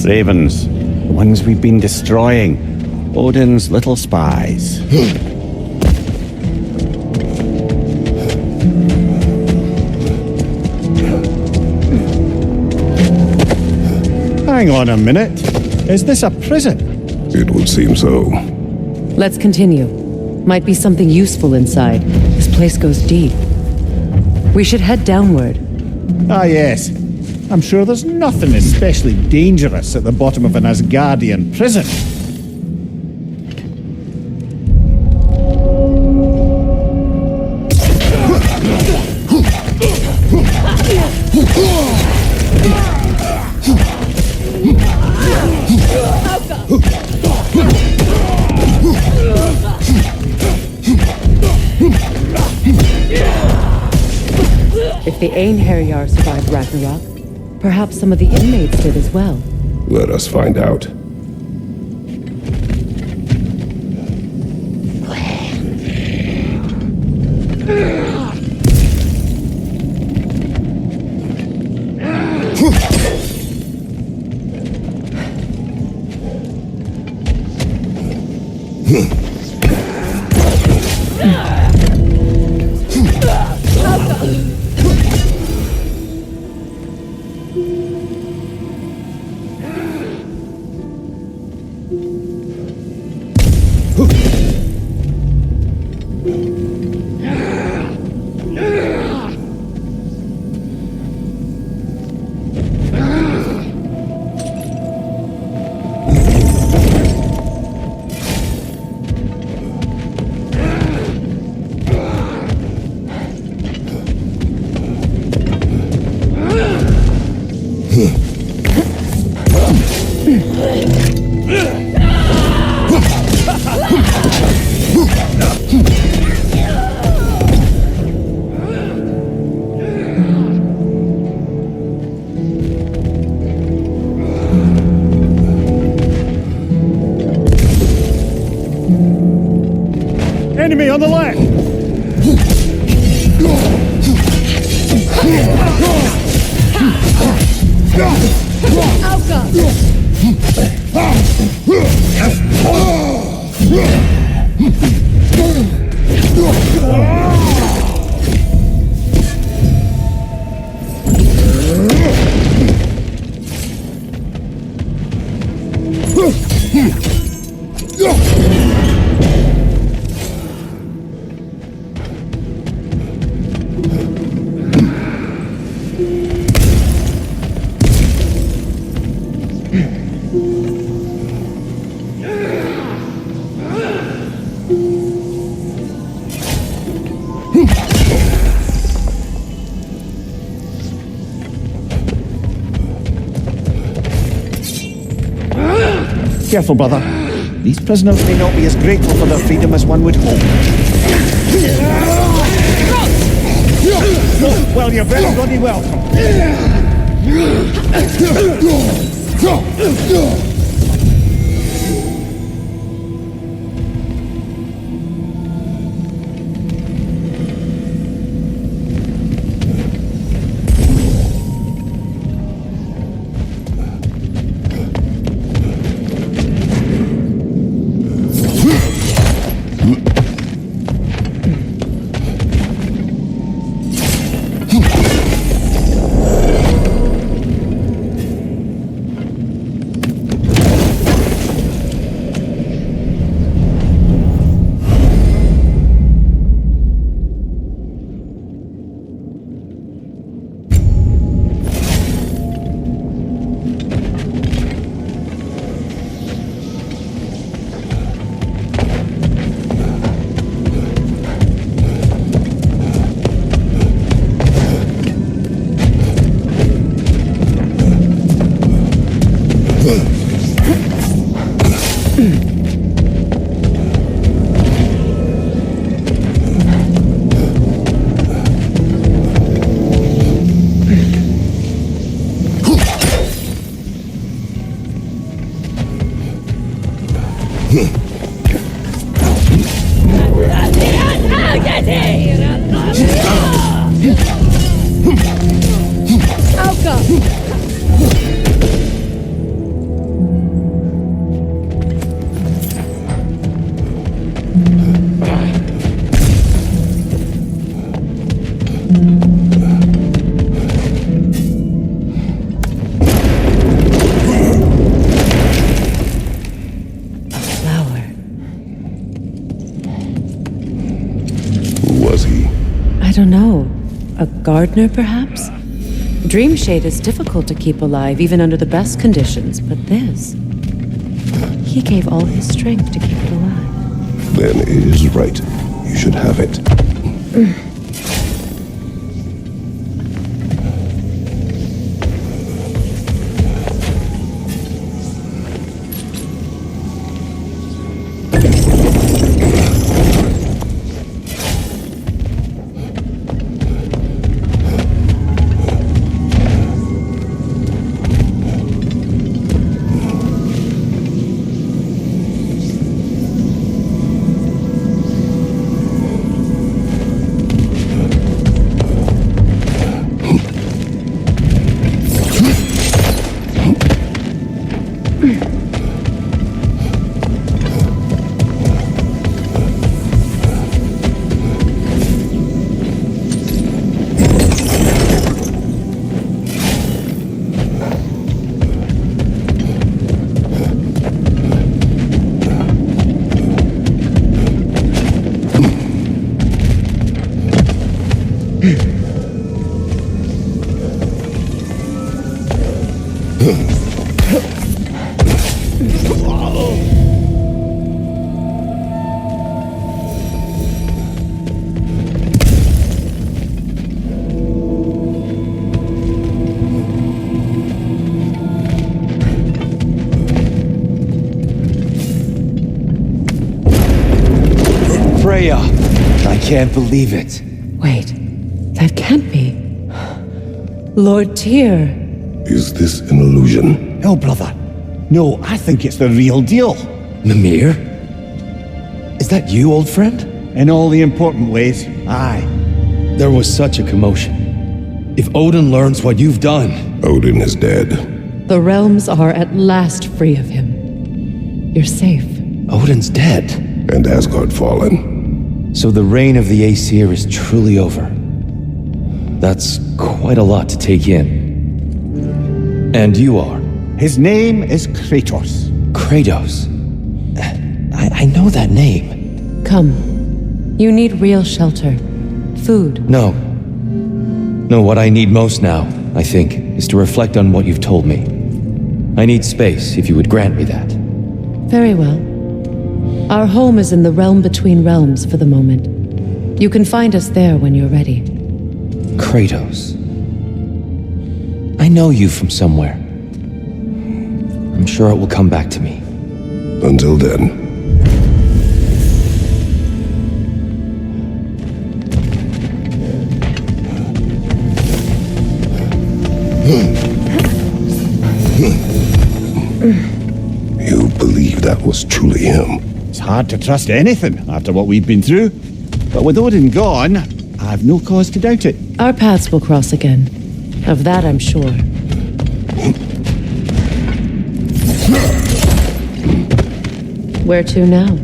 Ravens. The ones we've been destroying. Odin's little spies. Hang on a minute. Is this a prison? It would seem so. Let's continue. Might be something useful inside. This place goes deep. We should head downward. Ah, yes. I'm sure there's nothing especially dangerous at the bottom of an Asgardian prison. If the Einherjar survived Ragnarök, perhaps some of the inmates did as well. Let us find out. Enemy on the left! Careful, brother. These prisoners may not be as grateful for their freedom as one would hope. Well, you're very bloody welcome. A gardener, perhaps? Dreamshade is difficult to keep alive, even under the best conditions, but this... He gave all his strength to keep it alive. Then it is right. You should have it. I can't believe it. Wait, that can't be. Lord Tyr. Is this an illusion? No, brother. No, I think it's the real deal. Mimir? Is that you, old friend? In all the important ways, aye. There was such a commotion. If Odin learns what you've done... Odin is dead. The realms are at last free of him. You're safe. Odin's dead. And Asgard fallen. So the reign of the Aesir is truly over. That's quite a lot to take in. And you are? His name is Kratos. Kratos? I know that name. Come. You need real shelter. Food. No. No, what I need most now, I think, is to reflect on what you've told me. I need space, if you would grant me that. Very well. Our home is in the realm between realms for the moment. You can find us there when you're ready. Kratos. I know you from somewhere. I'm sure it will come back to me. Until then. You believe that was truly him? It's hard to trust anything after what we've been through. But with Odin gone, I've no cause to doubt it. Our paths will cross again. Of that I'm sure. Where to now?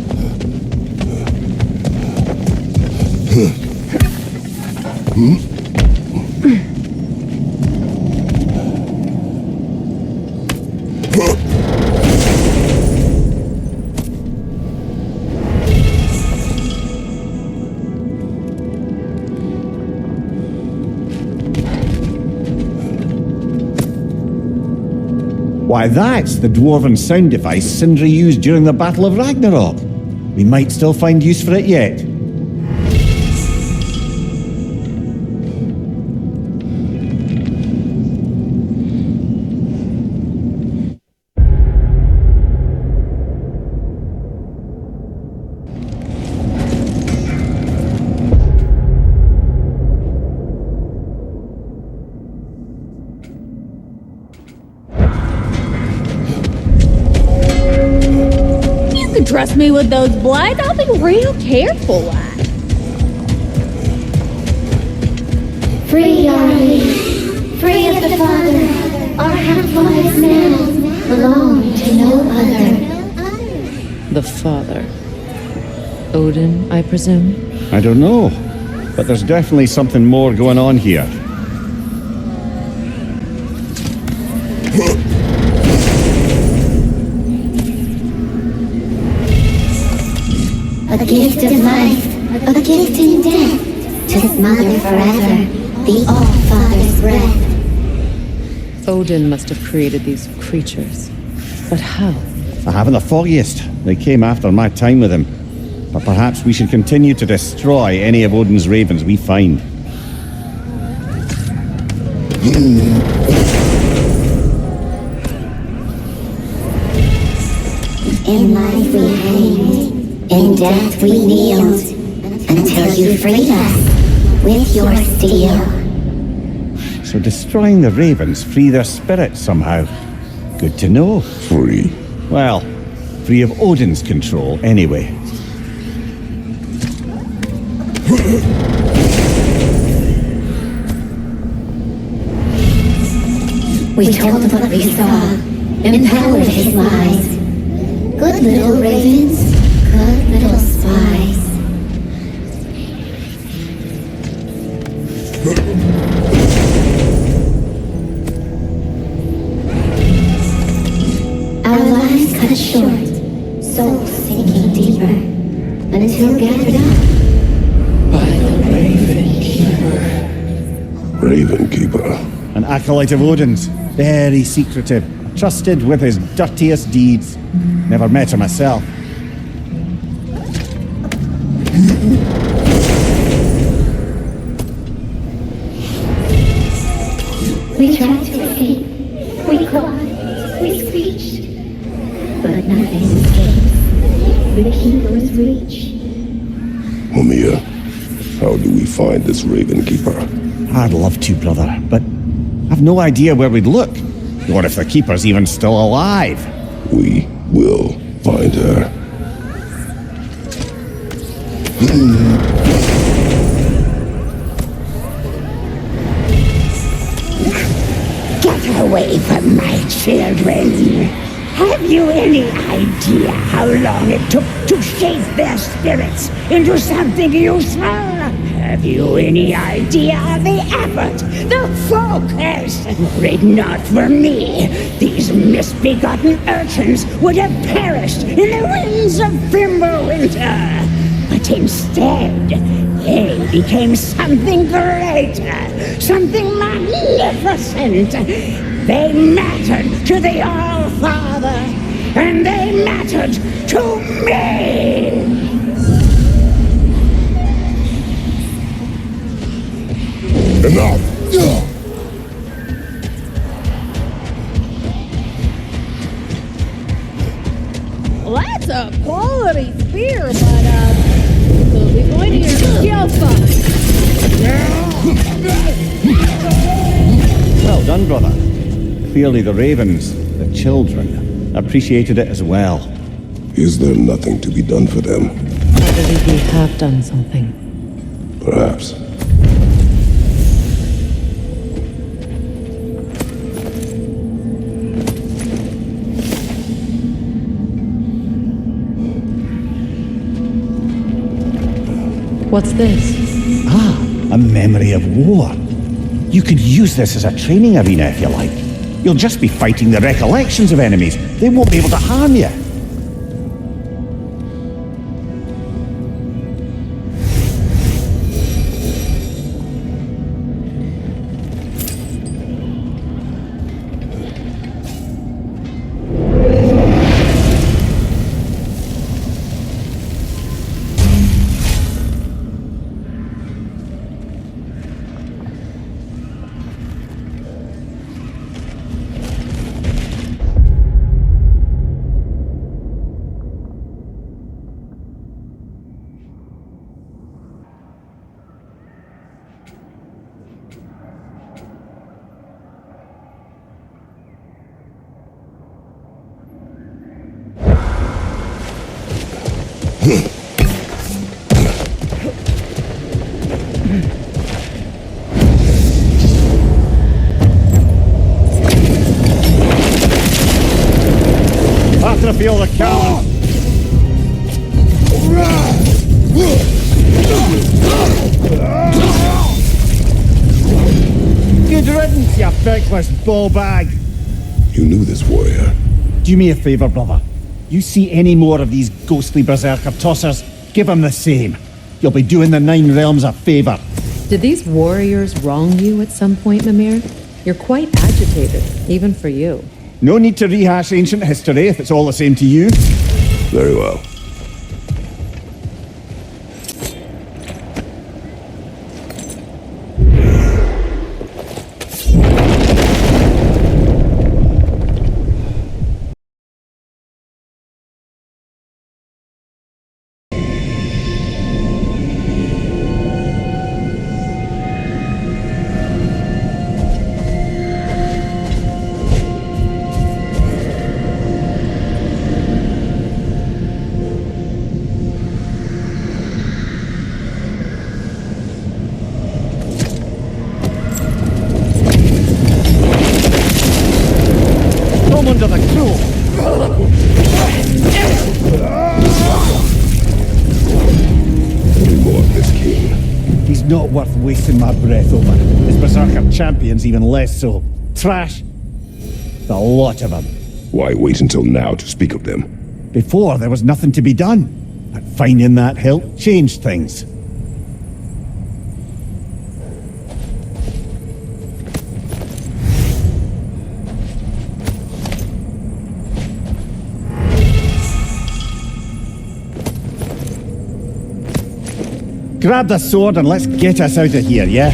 Why, that's the dwarven sound device Sindri used during the Battle of Ragnarök. We might still find use for it yet. Trust me with those blades, I'll be real careful. Free are we, free of the Father. Our half-lives now belong to no other. The Father. Odin, I presume? I don't know, but there's definitely something more going on here. A gift of life, a gift in death, to his mother forever. The All-Father's breath. Odin must have created these creatures. But how? I haven't the foggiest. They came after my time with him. But perhaps we should continue to destroy any of Odin's ravens we find. In life we hanged, in death we kneeled, until you freed us with your steel. So destroying the ravens free their spirits somehow. Good to know. Free. Well, free of Odin's control anyway. We told what we saw, empowered his lies. Good little ravens, good little spies. Our lives cut short, souls sinking deeper, until gathered up by the Raven Keeper. Raven Keeper. An acolyte of Odin's, very secretive, trusted with his dirtiest deeds. Never met her myself. We tried to escape. We clawed. We screeched. But nothing escapes the Keeper's reach. Mumia, how do we find this Raven Keeper? I'd love to, brother, but I've no idea where we'd look. Or if the Keeper's even still alive. We will find her. Get away from my children. Have you any idea how long it took to shape their spirits into something useful? Have you any idea of the effort, the focus? Were it not for me, these misbegotten urchins would have perished in the winds of Fimbulwinter. But instead, they became something greater, something magnificent. They mattered to the All-Father, and they mattered to me! Enough! Well, that's a quality spear, but, we'll be going to your skill fund. Well done, brother. Clearly the ravens, the children, appreciated it as well. Is there nothing to be done for them? I believe we have done something. Perhaps. What's this? Ah, a memory of war. You could use this as a training arena if you like. You'll just be fighting the recollections of enemies. They won't be able to harm you. Harðrefill the Callous! Good riddance, you feckless ball bag! You knew this warrior. Do me a favour, brother. You see any more of these ghostly berserker tossers, give them the same. You'll be doing the Nine Realms a favour. Did these warriors wrong you at some point, Mimir? You're quite agitated, even for you. No need to rehash ancient history if it's all the same to you. Very well. Under the cruel. Any more of this king? He's not worth wasting my breath over. His Berserker champions even less so. Trash. The lot of them. Why wait until now to speak of them? Before, there was nothing to be done. But finding that hilt changed things. Grab the sword and let's get us out of here, yeah?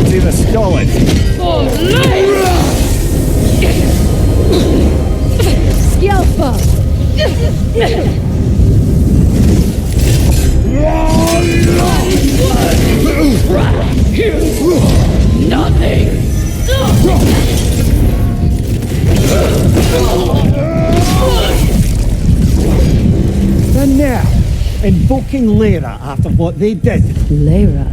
The the stolid. Scalpa! Nothing! And now, invoking Lyra after what they did. Lyra?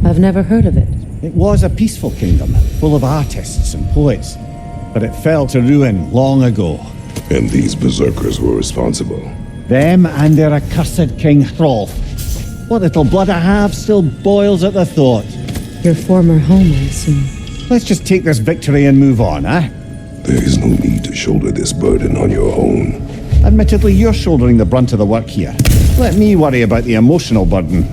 I've never heard of it. It was a peaceful kingdom, full of artists and poets. But it fell to ruin long ago. And these berserkers were responsible. Them and their accursed King Hrolf. What little blood I have still boils at the thought. Your former home, I assume. Let's just take this victory and move on, eh? There is no need to shoulder this burden on your own. Admittedly, you're shouldering the brunt of the work here. Let me worry about the emotional burden.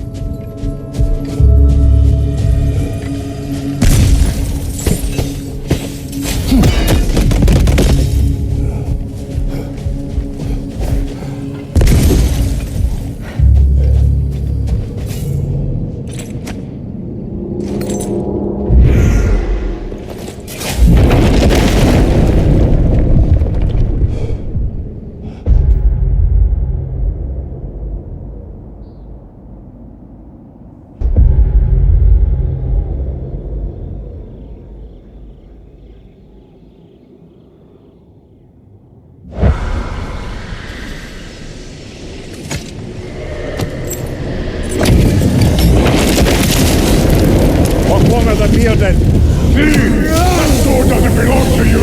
That sword doesn't belong to you!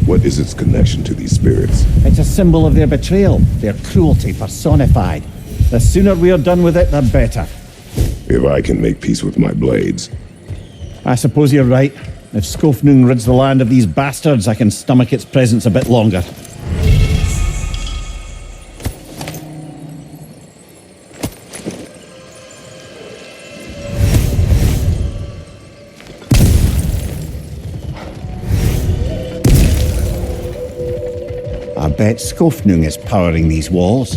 What is its connection to these spirits? It's a symbol of their betrayal, their cruelty personified. The sooner we are done with it, the better. If I can make peace with my blades. I suppose you're right. If Skofnung rids the land of these bastards, I can stomach its presence a bit longer. I bet Skofnung is powering these walls.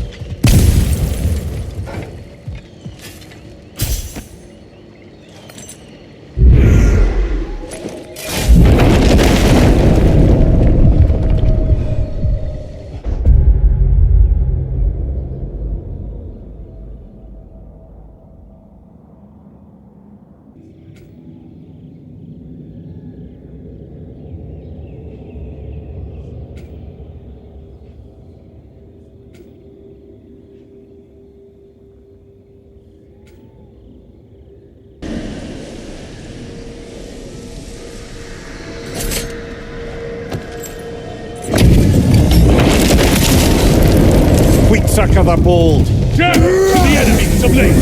Berserker the bold! Jab to the enemy, Sublime!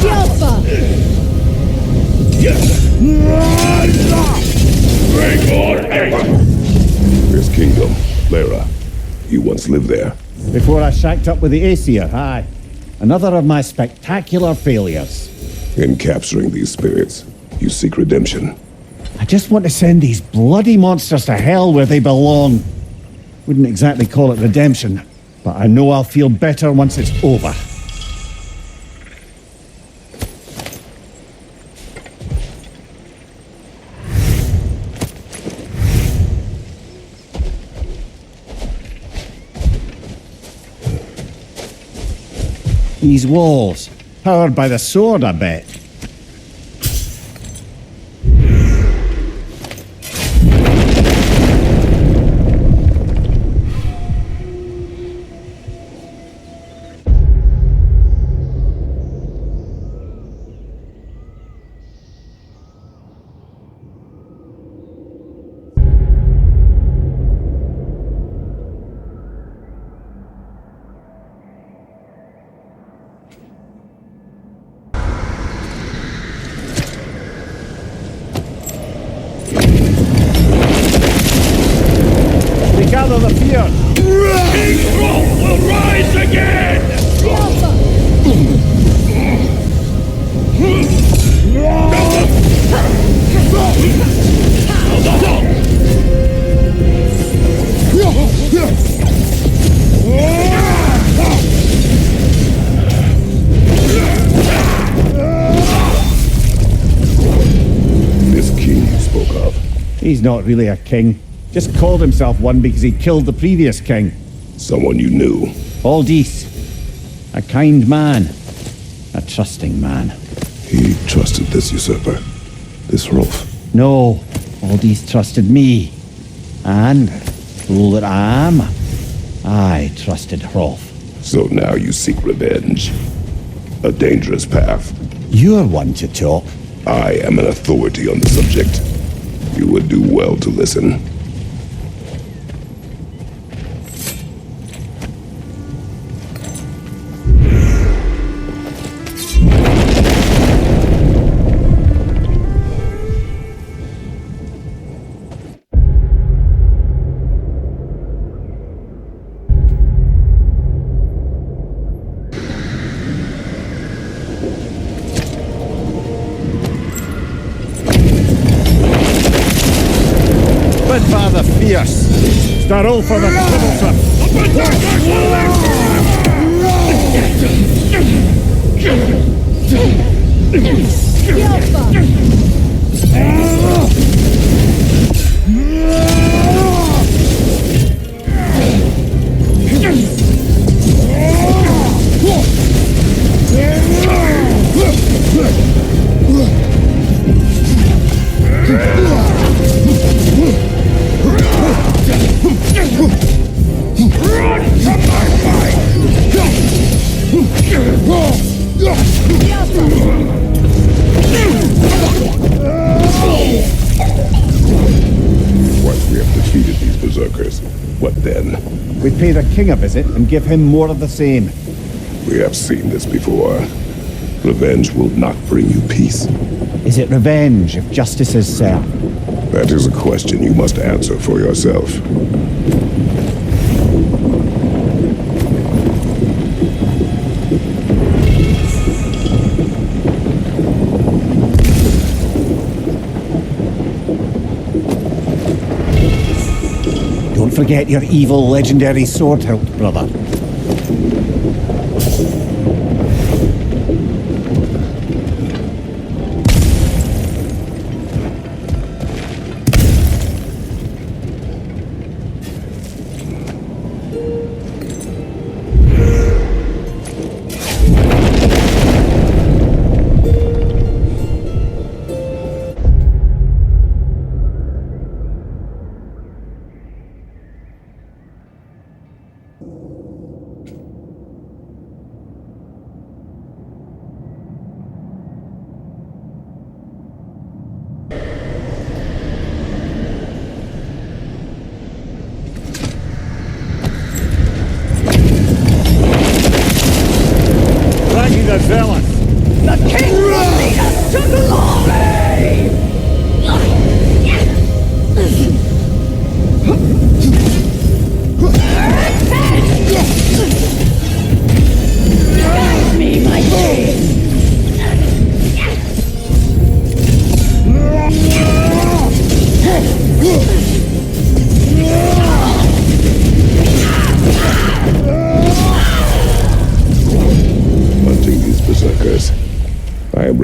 Alpha! Bring on aim! His kingdom, Lara. He once lived there. Before I shacked up with the Aesir, aye. Another of my spectacular failures. In capturing these spirits, you seek redemption. I just want to send these bloody monsters to hell where they belong. Wouldn't exactly call it redemption, but I know I'll feel better once it's over. These walls, powered by the sword, I bet. Gather the fear! King Hrolf will rise again! This king you spoke of. He's not really a king. Just called himself one because he killed the previous king. Someone you knew. Aldis. A kind man. A trusting man. He trusted this usurper. This Hrolf. No, Aldis trusted me. And, fool that I am, I trusted Hrolf. So now you seek revenge. A dangerous path. You're one to talk. I am an authority on the subject. You would do well to listen. Father fierce. Start all for the Once we have defeated these berserkers, what then? We pay the king a visit and give him more of the same. We have seen this before. Revenge will not bring you peace. Is it revenge if justice is served? That is a question you must answer for yourself. Don't forget your evil legendary sword hilt, brother.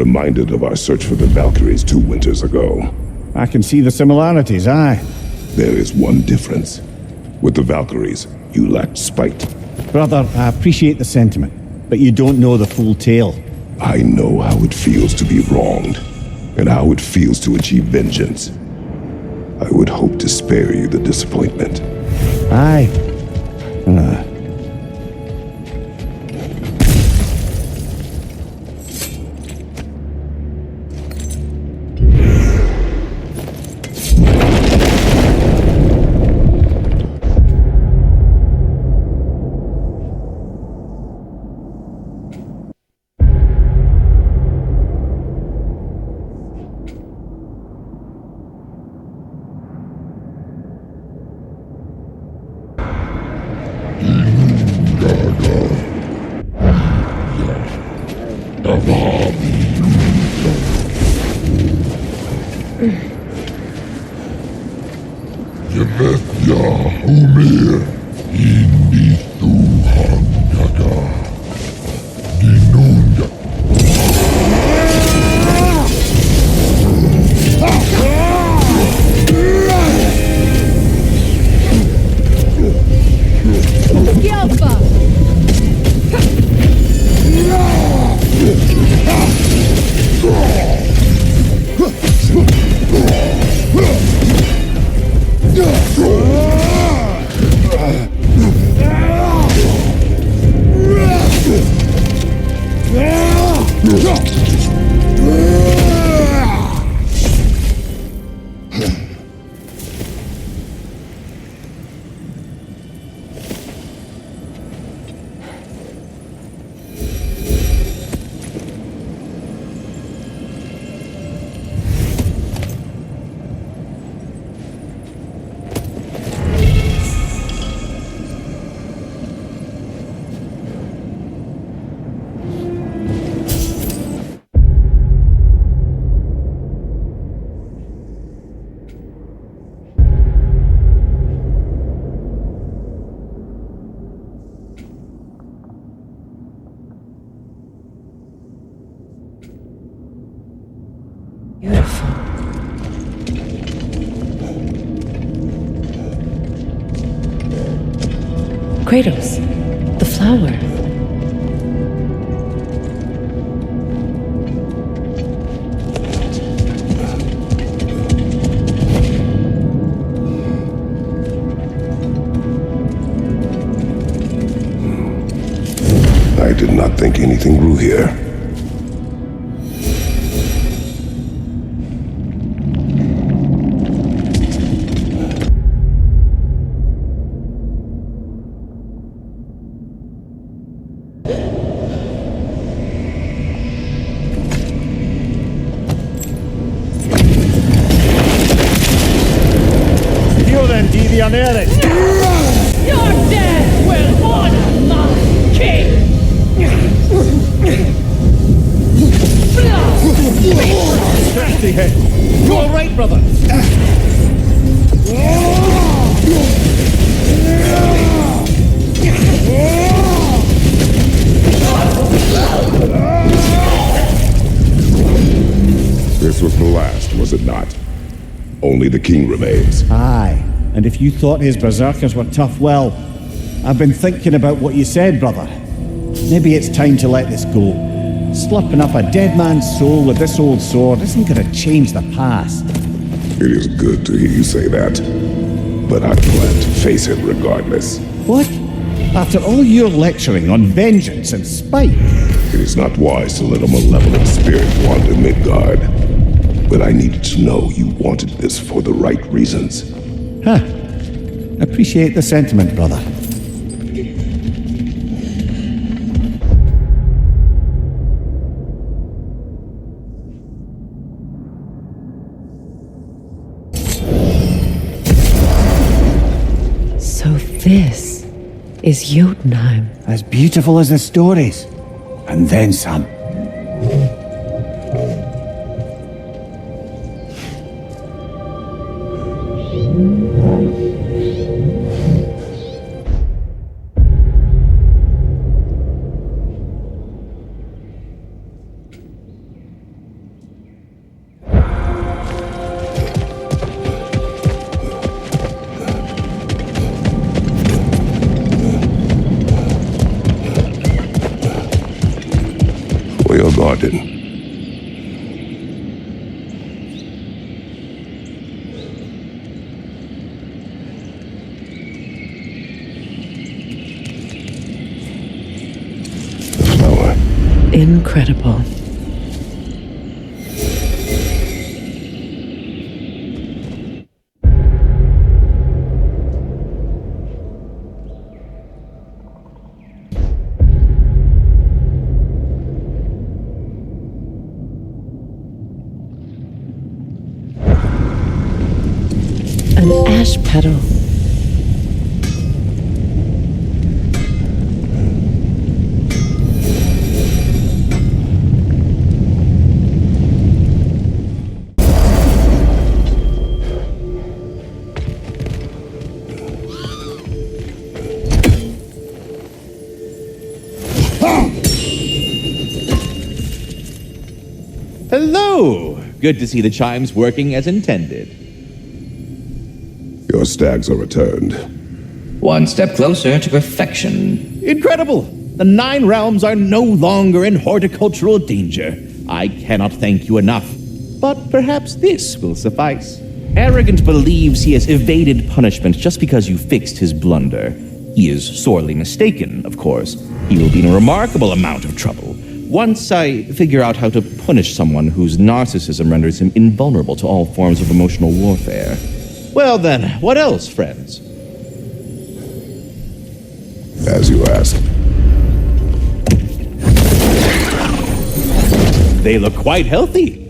reminded of our search for the Valkyries 2 winters ago. I can see the similarities, aye. There is one difference. With the Valkyries, you lacked spite. Brother, I appreciate the sentiment, but you don't know the full tale. I know how it feels to be wronged, and how it feels to achieve vengeance. I would hope to spare you the disappointment. Aye. Kratos, the flower. I did not think anything grew here. Eric. Your death will honor my king! Nasty hit. You all right, brother? This was the last, was it not? Only the king remains. Aye. And if you thought his berserkers were tough, well, I've been thinking about what you said, brother. Maybe it's time to let this go. Slipping up a dead man's soul with this old sword isn't going to change the past. It is good to hear you say that. But I plan to face it regardless. What? After all your lecturing on vengeance and spite? It is not wise to let a malevolent spirit wander Midgard. But I needed to know you wanted this for the right reasons. Huh. Appreciate the sentiment, brother. So this is Jotunheim. As beautiful as the stories. And then some. pardon. The flower. Incredible. An ash petal. Hello! Good to see the chimes working as intended. Your stags are returned. One step closer to perfection. Incredible! The 9 realms are no longer in horticultural danger. I cannot thank you enough. But perhaps this will suffice. Arrogant believes he has evaded punishment just because you fixed his blunder. He is sorely mistaken, of course. He will be in a remarkable amount of trouble. Once I figure out how to punish someone whose narcissism renders him invulnerable to all forms of emotional warfare. Well then, what else, friends? As you ask. They look quite healthy.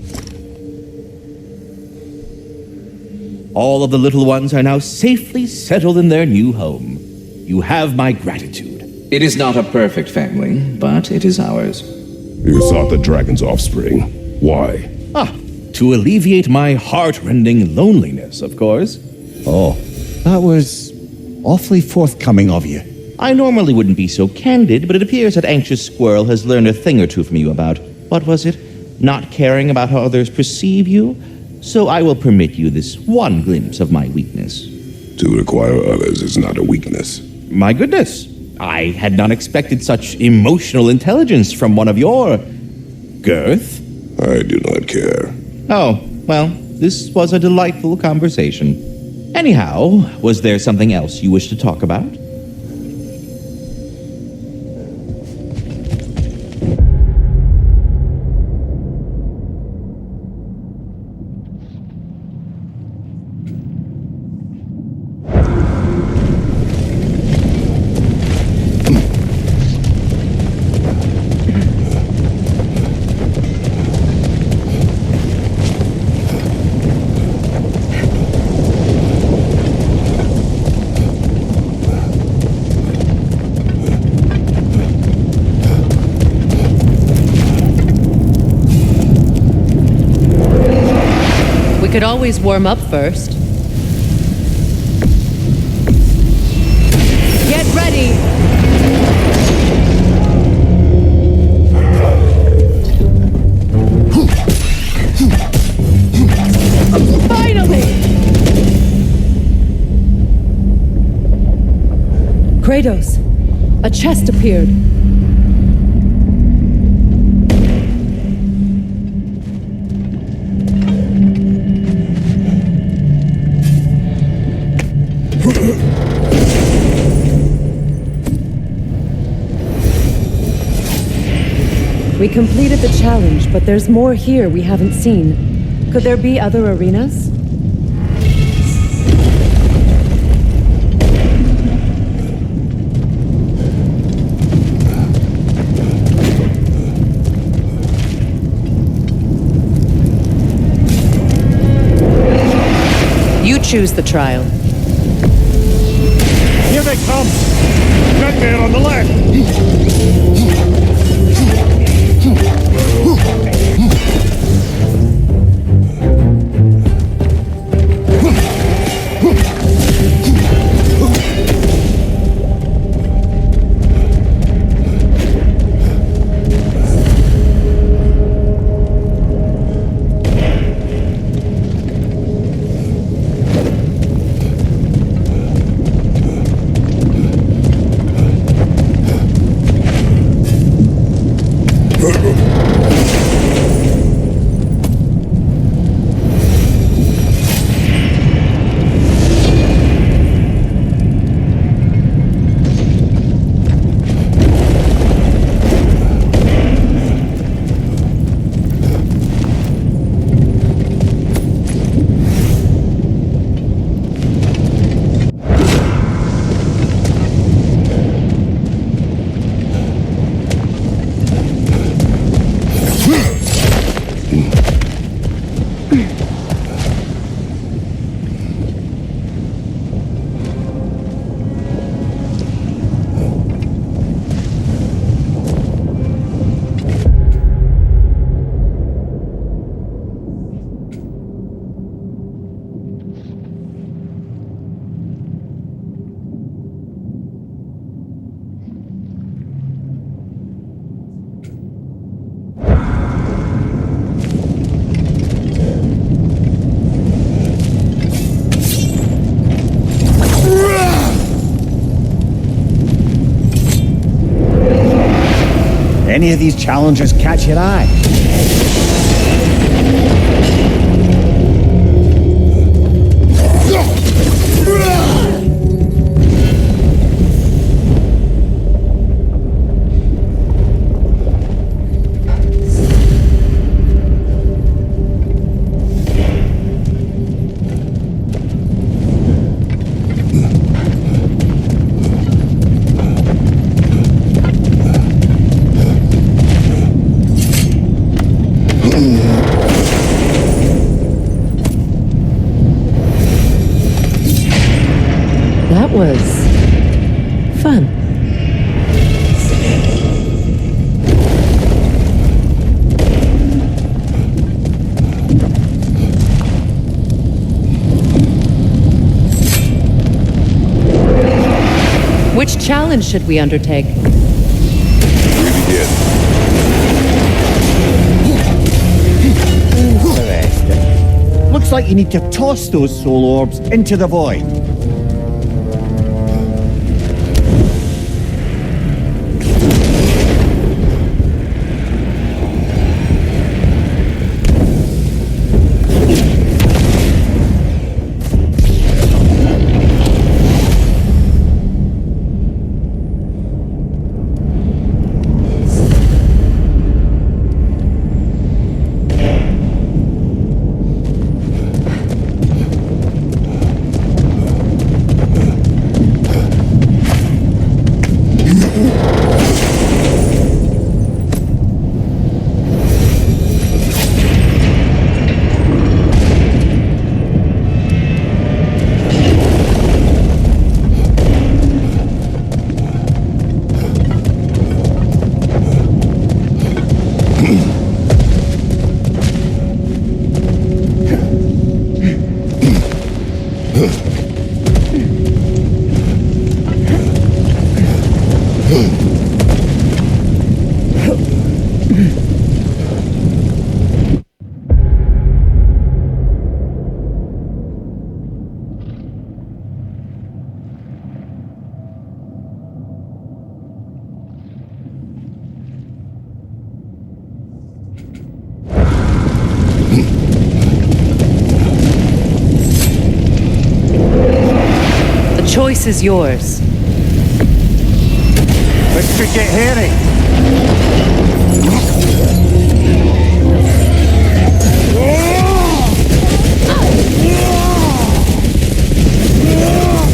All of the little ones are now safely settled in their new home. You have my gratitude. It is not a perfect family, but it is ours. You sought the dragon's offspring. Why? To alleviate my heart-rending loneliness, of course. Oh, that was awfully forthcoming of you. I normally wouldn't be so candid, but it appears that Anxious Squirrel has learned a thing or two from you about, what was it? Not caring about how others perceive you? So I will permit you this one glimpse of my weakness. To require others is not a weakness. My goodness, I had not expected such emotional intelligence from one of your girth. I do not care. Oh, well, this was a delightful conversation. Anyhow, was there something else you wish to talk about? We could always warm up first. Get ready! Finally! Kratos, a chest appeared. We completed the challenge, but there's more here we haven't seen. Could there be other arenas? You choose the trial. Here they come! Right there on the left! Any of these challenges catch your eye? That was fun. Which challenge should we undertake? Interesting. Looks like you need to toss those soul orbs into the void. Choice is yours. This could get hairy.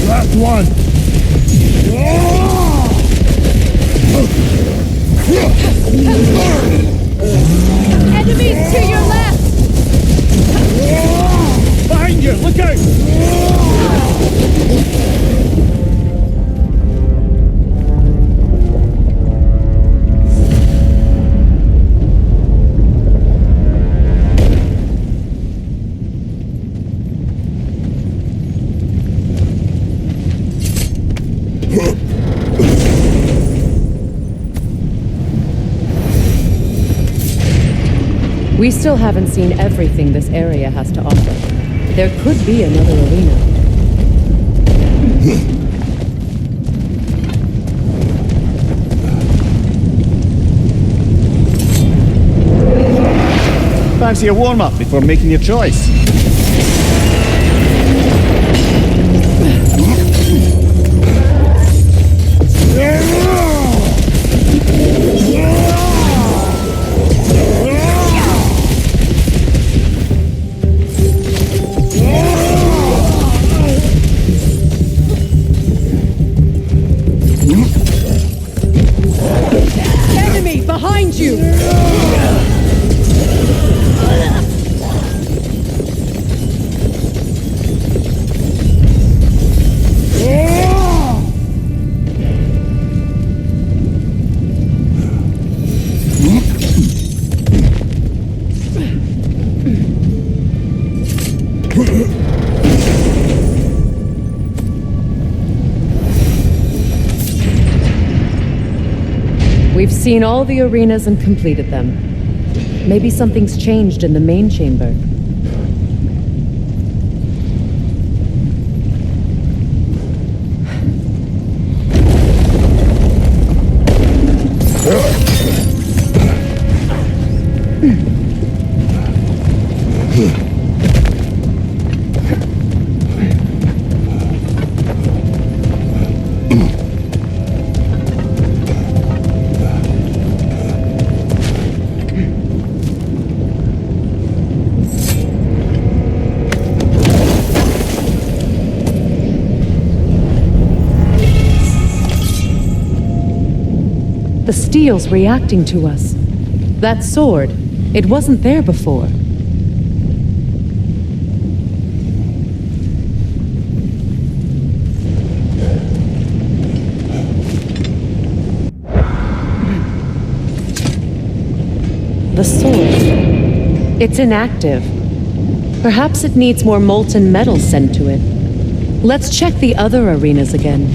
Last one. Enemies to your left! Behind you, look out! We still haven't seen everything this area has to offer. There could be another arena. Fancy a warm-up before making your choice. Enemy behind you! We've seen all the arenas and completed them. Maybe something's changed in the main chamber. The steel's reacting to us. That sword, it wasn't there before. The sword. It's inactive. Perhaps it needs more molten metal sent to it. Let's check the other arenas again.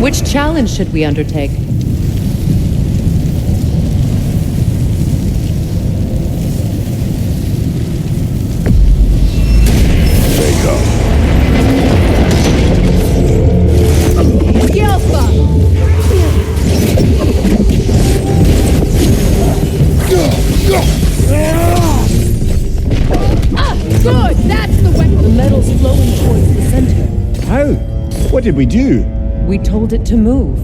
Which challenge should we undertake? Good! That's the weapon! The metal's flowing towards the center. How? What did we do? We told it to move.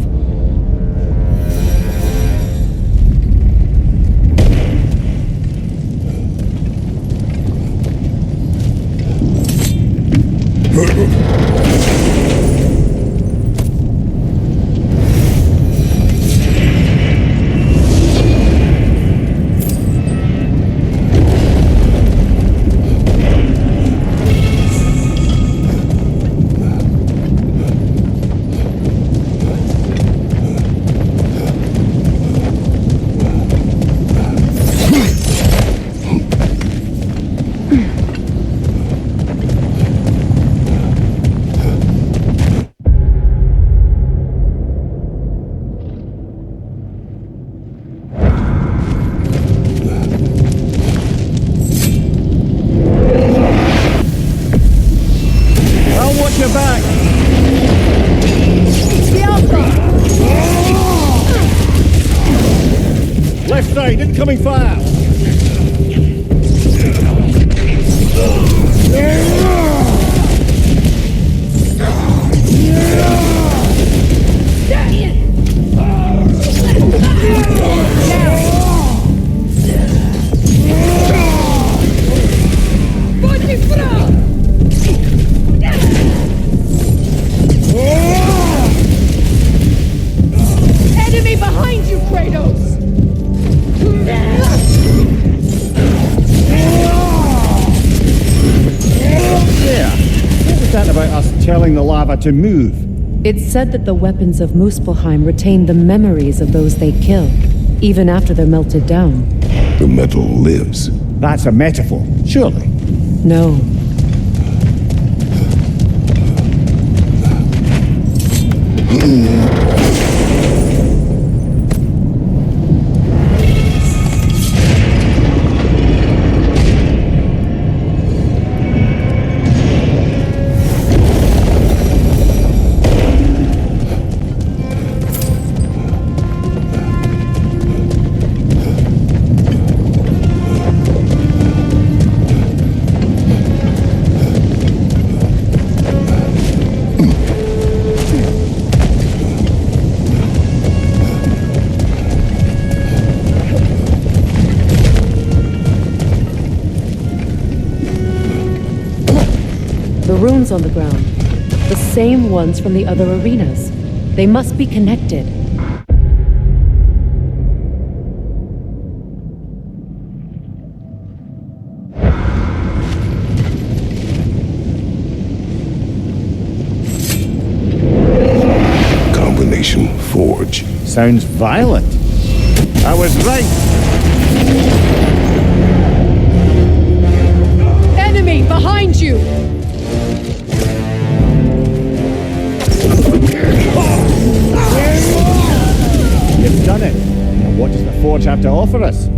Incoming fire! Enemy behind you, Kratos! About us telling the lava to move. It's said that the weapons of Muspelheim retain the memories of those they kill, even after they're melted down. The metal lives. That's a metaphor, surely. No. Runes on the ground. The same ones from the other arenas. They must be connected. Combination forge. Sounds violent. I was right. Enemy behind you! You've done it. Now what does the forge have to offer us?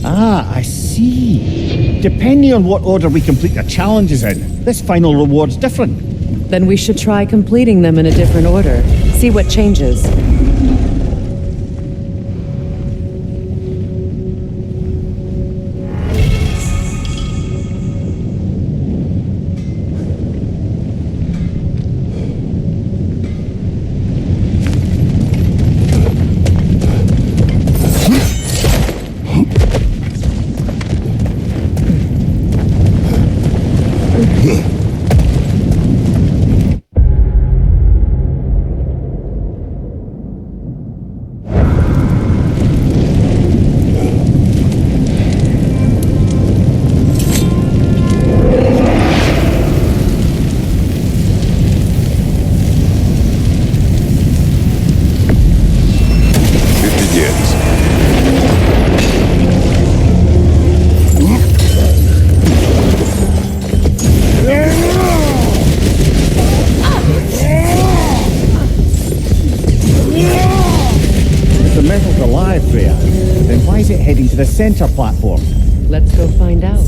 I see. Depending on what order we complete the challenges in, this final reward's different. Then we should try completing them in a different order. See what changes. To the center platform. Let's go find out.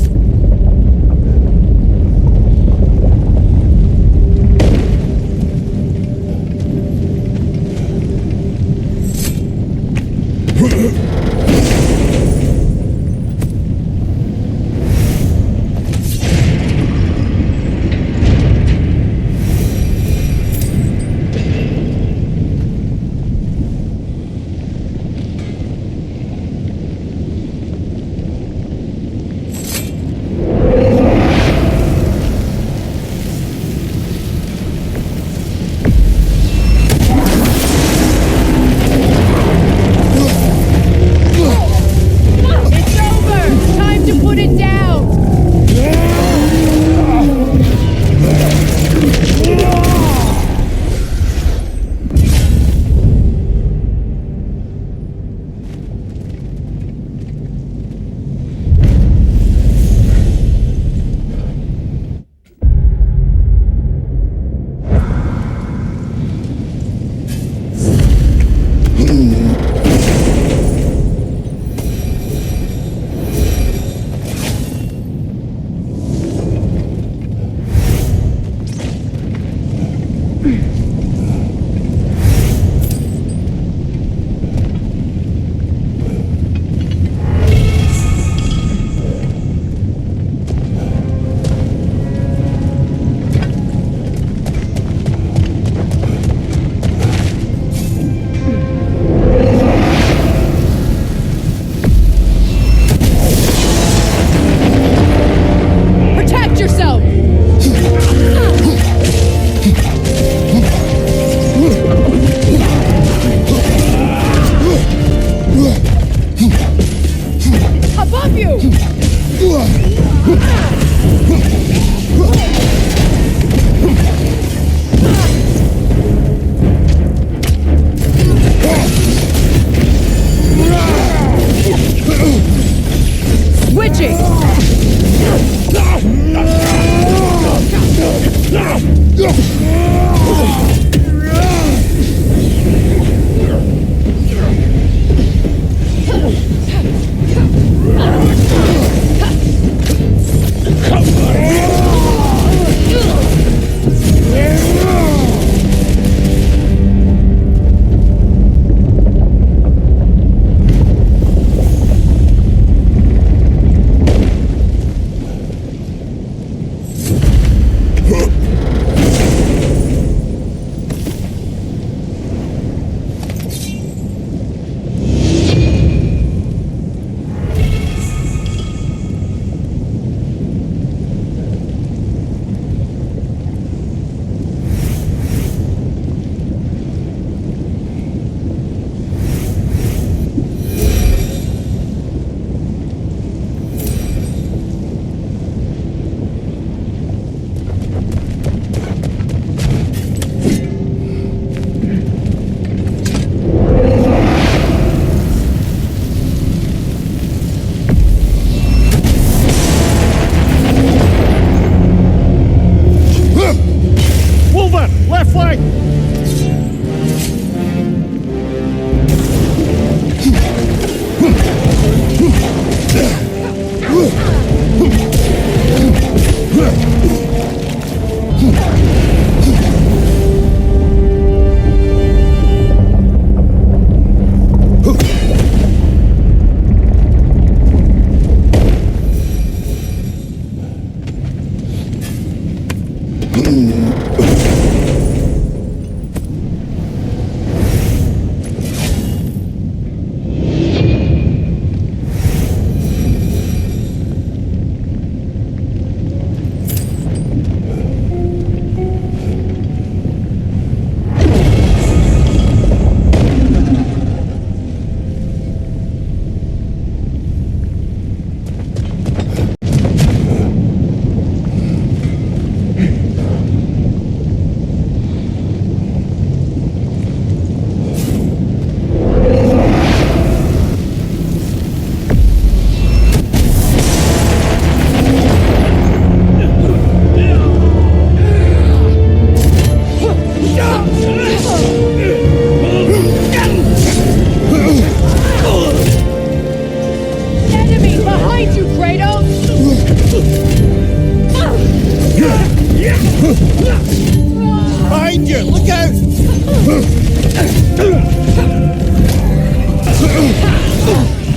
Behind you! Look out!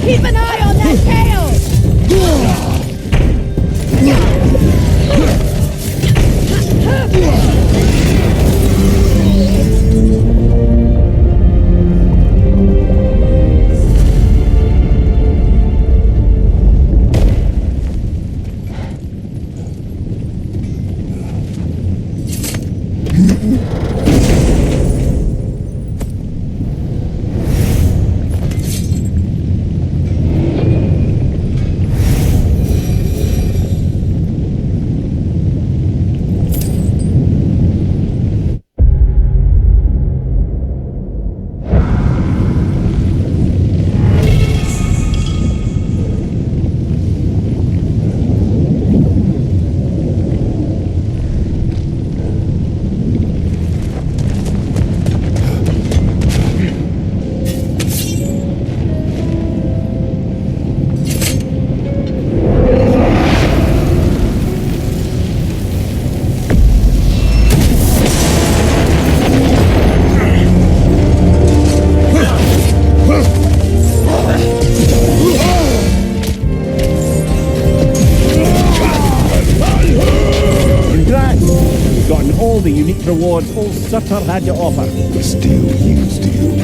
Keep an eye on that tail! All the unique rewards old Surtr had to offer. Still used you.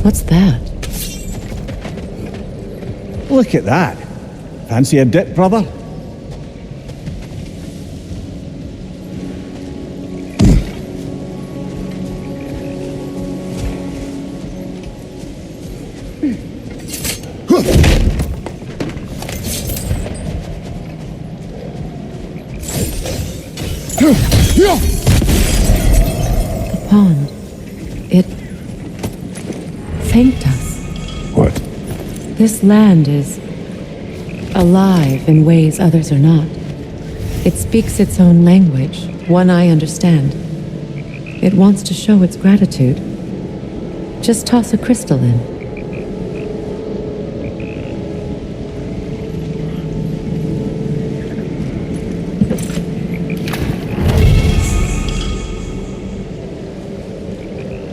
What's that? Look at that. Fancy a dip, brother? The pond. It thanked us. What? This land is alive in ways others are not. It speaks its own language, one I understand. It wants to show its gratitude. Just toss a crystal in.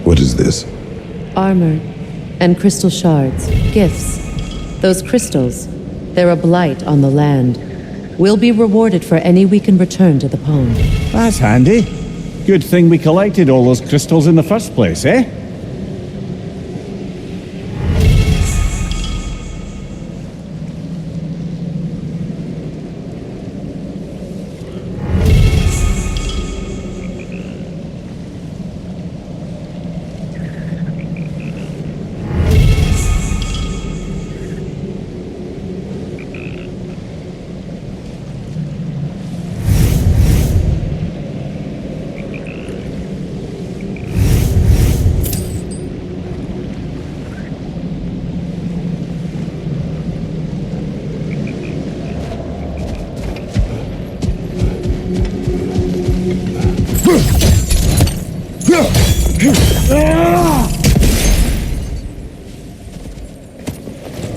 What is this? Armor and crystal shards, gifts. Those crystals, they're a blight on the land. We'll be rewarded for any we can return to the pond. That's handy. Good thing we collected all those crystals in the first place, eh?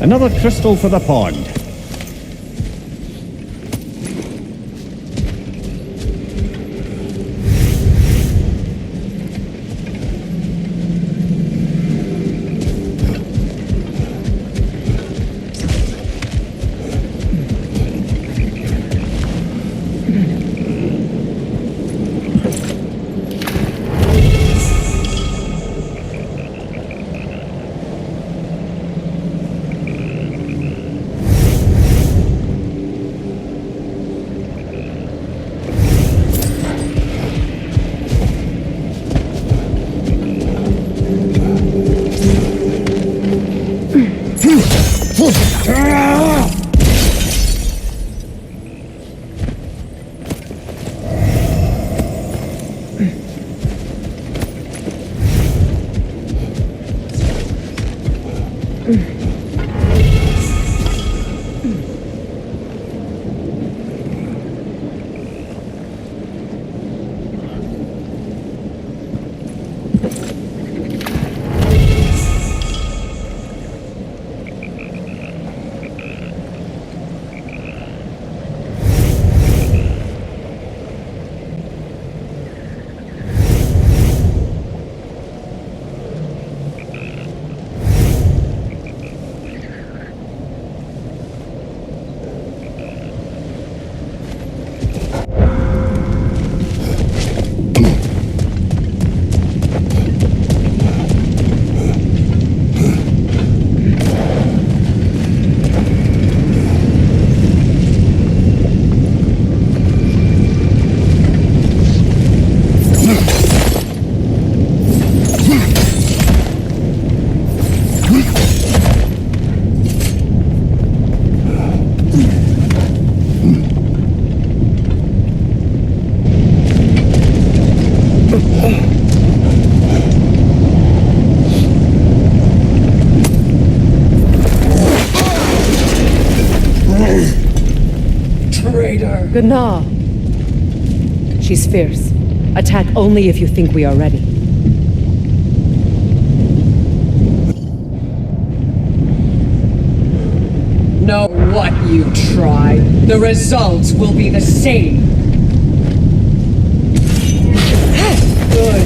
Another crystal for the pond. Gná. She's fierce. Attack only if you think we are ready. Know what you try. The results will be the same. Good.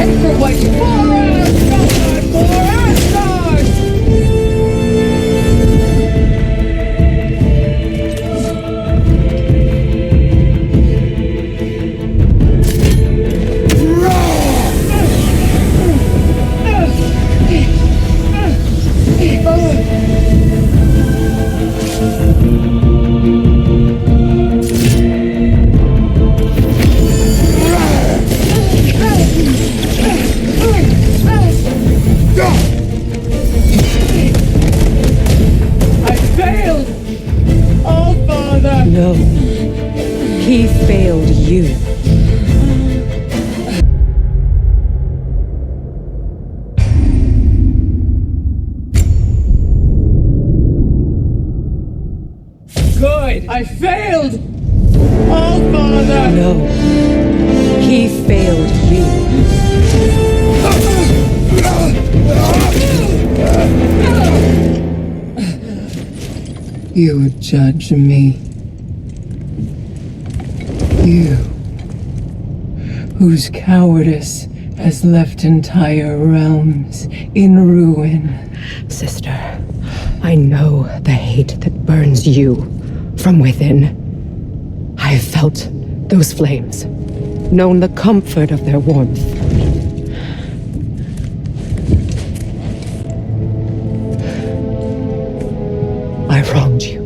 And for what you for Asgard! No. He failed you. Good! I failed! Oh, Father! No. He failed you. You judge me. You, whose cowardice has left entire realms in ruin. Sister, I know the hate that burns you from within. I have felt those flames, known the comfort of their warmth. I wronged you.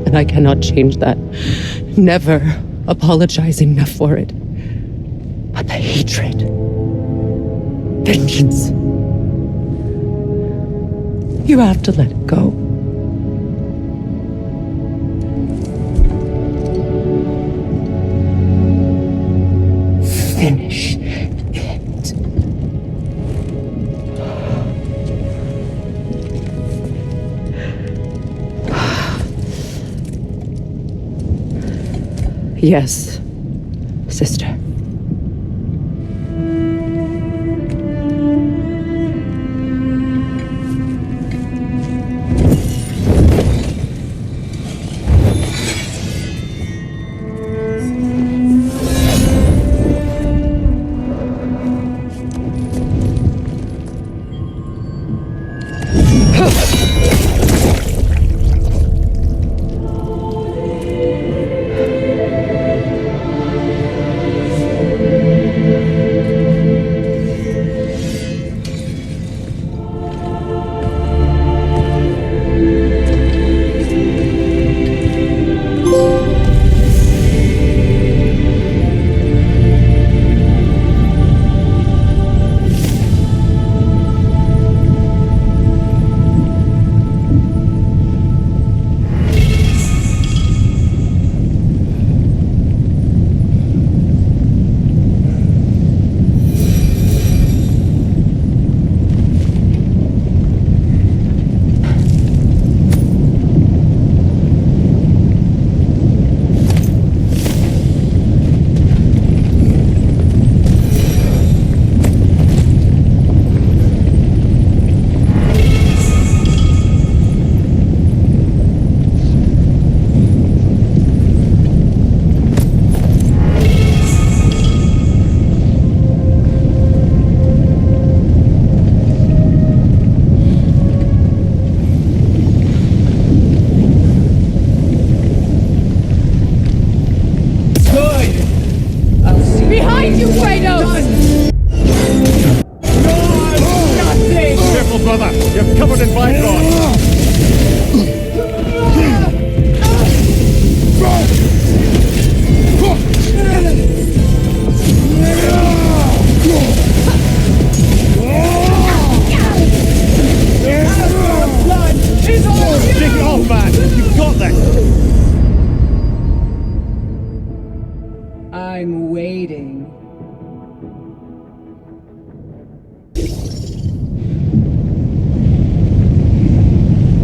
And I cannot change that. Never apologize enough for it. But the hatred, vengeance, you have to let it go. Finish it. Yes, sister.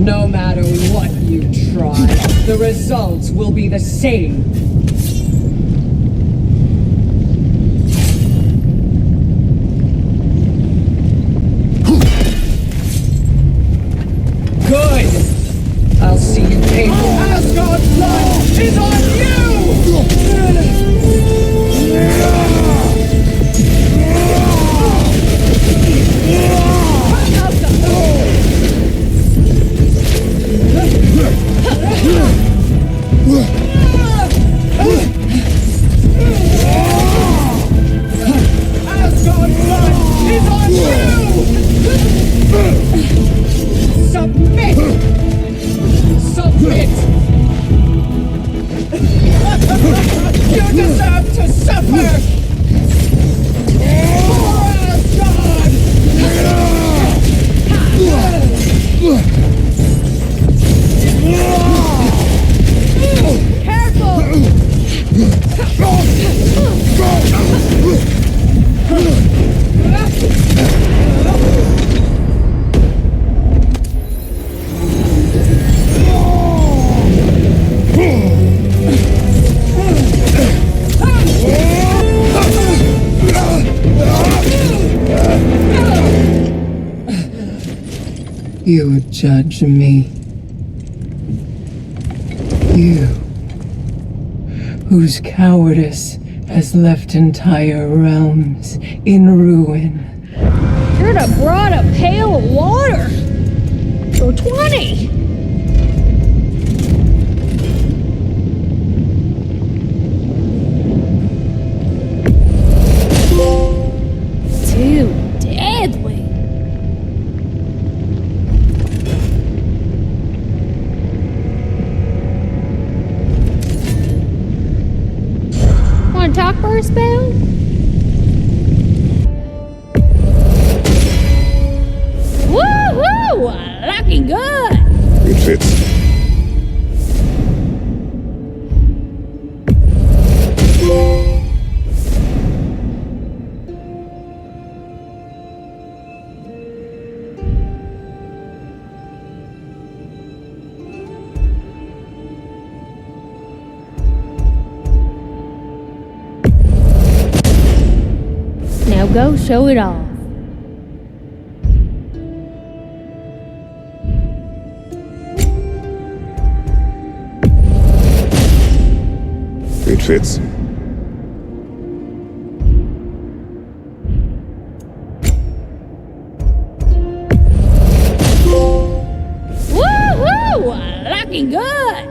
No matter what you try, the results will be the same. Good! I'll see you pay for Asgard's blood is on you! Asgard's blood is on you! Submit! Submit! You deserve to suffer! For Asgard! You judge me. You, whose cowardice has left entire realms in ruin. Should have brought a pail of water. For 20. Too deadly. Want to talk for a spell? Woohoo! Looking good! It fits. Now go show it off. It fits. Woohoo! Looking good!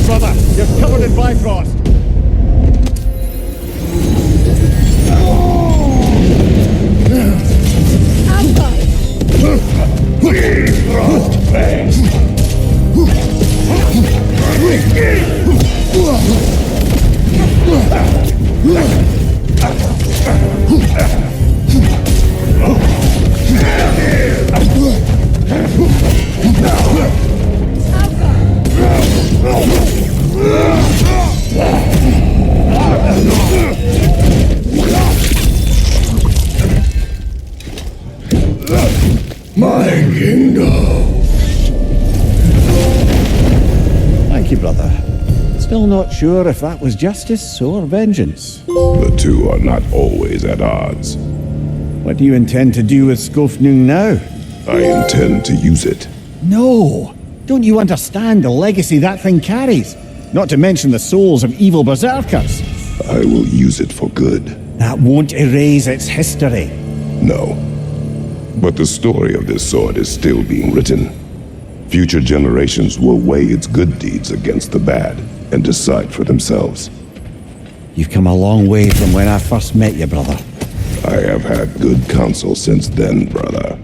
brother! You're covered in Bifrost! My kingdom. Thank you, brother. Still not sure if that was justice or vengeance. The two are not always at odds. What do you intend to do with Skofnung now? I intend to use it. No! Don't you understand the legacy that thing carries? Not to mention the souls of evil berserkers. I will use it for good. That won't erase its history. No. But the story of this sword is still being written. Future generations will weigh its good deeds against the bad and decide for themselves. You've come a long way from when I first met you, brother. I have had good counsel since then, brother.